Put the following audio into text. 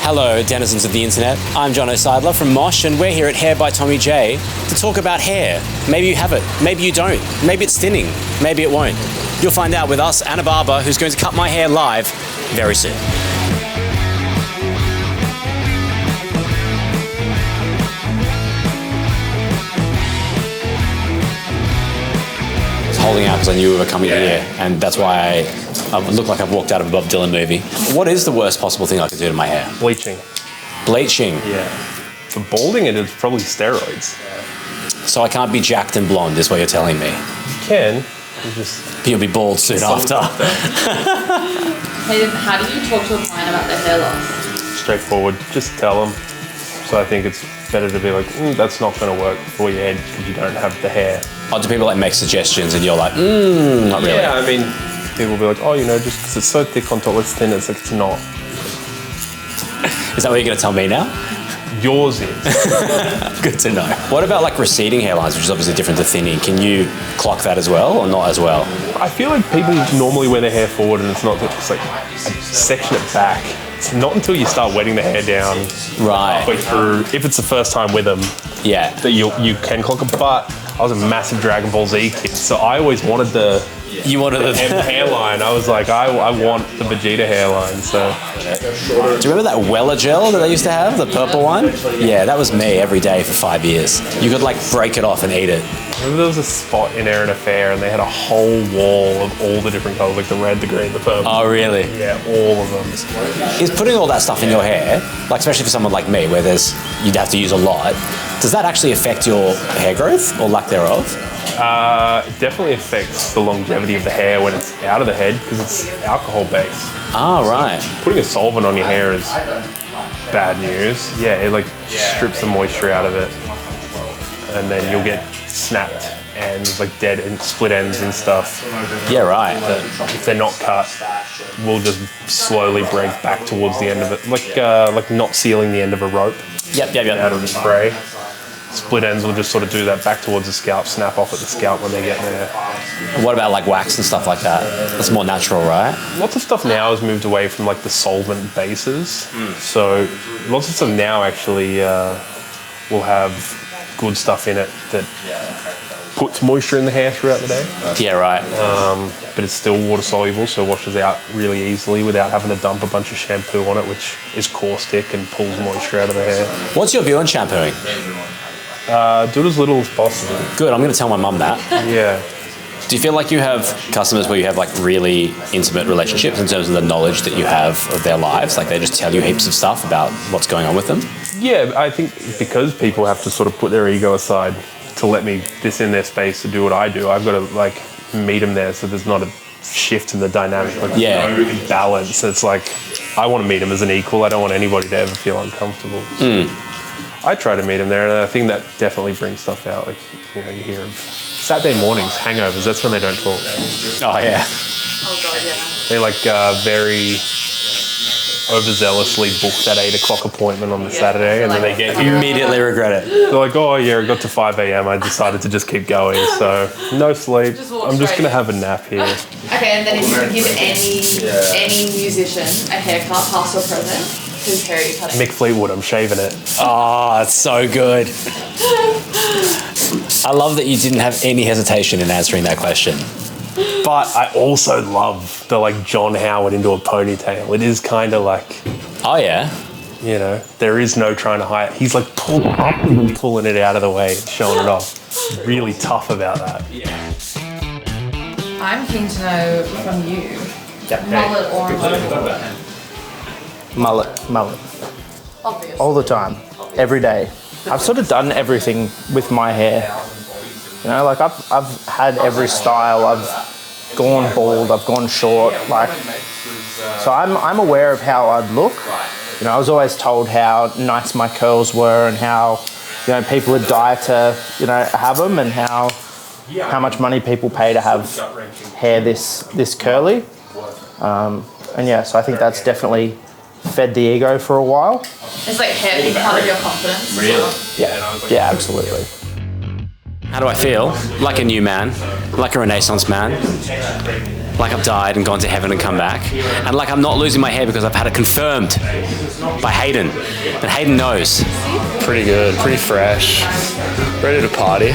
Hello, denizens of the internet. I'm John O'Seidler from Mosh, and we're here at Hair by Tommy J to talk about hair. Maybe you have it, maybe you don't, maybe it's thinning, maybe it won't. You'll find out with us and a barber who's going to cut my hair live very soon. I was holding out because I knew we were coming here, and that's why I look like I've walked out of a Bob Dylan movie. What is the worst possible thing I could do to my hair? Bleaching. Bleaching? Yeah. For balding, it is probably steroids. So I can't be jacked and blonde, is what you're telling me? You can. You just... You'll be bald soon after. Hayden, how do you talk to a client about their hair loss? Straightforward. Just tell them. So I think it's better to be like, that's not going to work for your head because you don't have the hair. Or do people like make suggestions and you're like, not really? Yeah, I mean, people will be like, oh, just because it's so thick on top, it's thin. It's like, it's not. Is that what you're going to tell me now? Yours is. Good to know. What about like receding hairlines, which is obviously different to thinning? Can you clock that as well or not as well? I feel like people normally wear their hair forward and it's not, it's like a section it back. It's not until you start wetting the hair down halfway through, if it's the first time with them, that you can clock it. But I was a massive Dragon Ball Z kid, so I always wanted the hairline. I was like, I want the Vegeta hairline. So, do you remember that Weller gel that they used to have, the purple one? Yeah, that was me every day for 5 years. You could like break it off and eat it. I remember there was a spot in Erin Affair and they had a whole wall of all the different colours, like the red, the green, the purple. Oh, really? Yeah, all of them. Is putting all that stuff in your hair, like especially for someone like me, where you'd have to use a lot, does that actually affect your hair growth or lack thereof? It definitely affects the longevity of the hair when it's out of the head because it's alcohol based. Ah, right. Putting a solvent on your hair is bad news. Yeah, it like strips the moisture out of it, and then you'll get snapped and like dead and split ends and stuff. Yeah, right. That, if they're not cut, will just slowly break back towards the end of it, like not sealing the end of a rope. Yep. Out of the spray. Split ends will just sort of do that back towards the scalp, snap off at the scalp when they get there. What about like wax and stuff like that? That's more natural, right? Lots of stuff now has moved away from like the solvent bases. So lots of stuff now actually will have good stuff in it that puts moisture in the hair throughout the day. Yeah, right. But it's still water soluble, so it washes out really easily without having to dump a bunch of shampoo on it, which is caustic and pulls moisture out of the hair. What's your view on shampooing? Do it as little as possible. Good, I'm going to tell my mum that. Yeah. Do you feel like you have customers where you have like really intimate relationships in terms of the knowledge that you have of their lives? Like they just tell you heaps of stuff about what's going on with them? Yeah, I think because people have to sort of put their ego aside to let me this in their space to do what I do, I've got to like meet them there so there's not a shift in the dynamic, like no balance. It's like I want to meet them as an equal. I don't want anybody to ever feel uncomfortable. I try to meet them there, and I think that definitely brings stuff out. Like you hear of Saturday mornings, hangovers. That's when they don't talk. Oh yeah. Oh god, yeah. They like very overzealously book that 8 o'clock appointment on the Saturday, and then they get immediately regret it. They're like, oh yeah, it got to 5 a.m. I decided to just keep going, so no sleep. I'm just gonna have a nap here. Okay, and then if you could give any musician a haircut, past or present, whose hair are you cutting? Mick Fleetwood, I'm shaving it. Oh, it's so good. I love that you didn't have any hesitation in answering that question. But I also love the like John Howard into a ponytail. It is kind of like, oh yeah, there is no trying to hide it. He's like actively pulling it out of the way, showing it off. Really tough about that. I'm keen to know from you, mullet or uncut? Mullet. Obvious. All the time, every day. I've sort of done everything with my hair. Like I've had every style. I've gone bald. I've gone short. So I'm aware of how I'd look. I was always told how nice my curls were and how people would die to have them, and how much money people pay to have hair this curly. So I think that's definitely fed the ego for a while. It's like hair being part of your confidence. Really? Yeah, absolutely. How do I feel? Like a new man, like a Renaissance man. like I've died and gone to heaven and come back. And like I'm not losing my hair because I've had it confirmed by Hayden. And Hayden knows. Pretty good, pretty fresh. Ready to party.